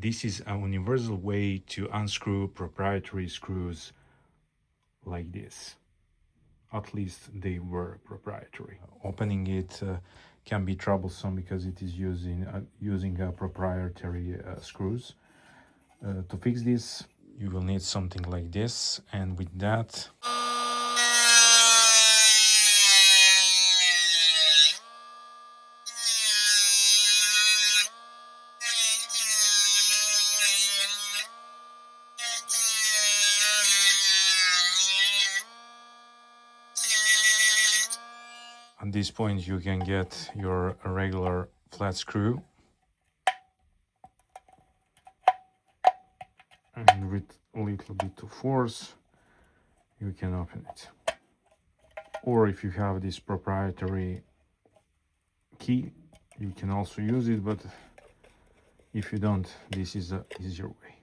This is a universal way to unscrew proprietary screws like this. At least they were proprietary. Opening it can be troublesome because it is using proprietary screws. To fix this, you will need something like this, and with that, at this point you can get your regular flat screw, and with a little bit of force you can open it. Or if you have this proprietary key, you can also use it, but if you don't, this is a easier way.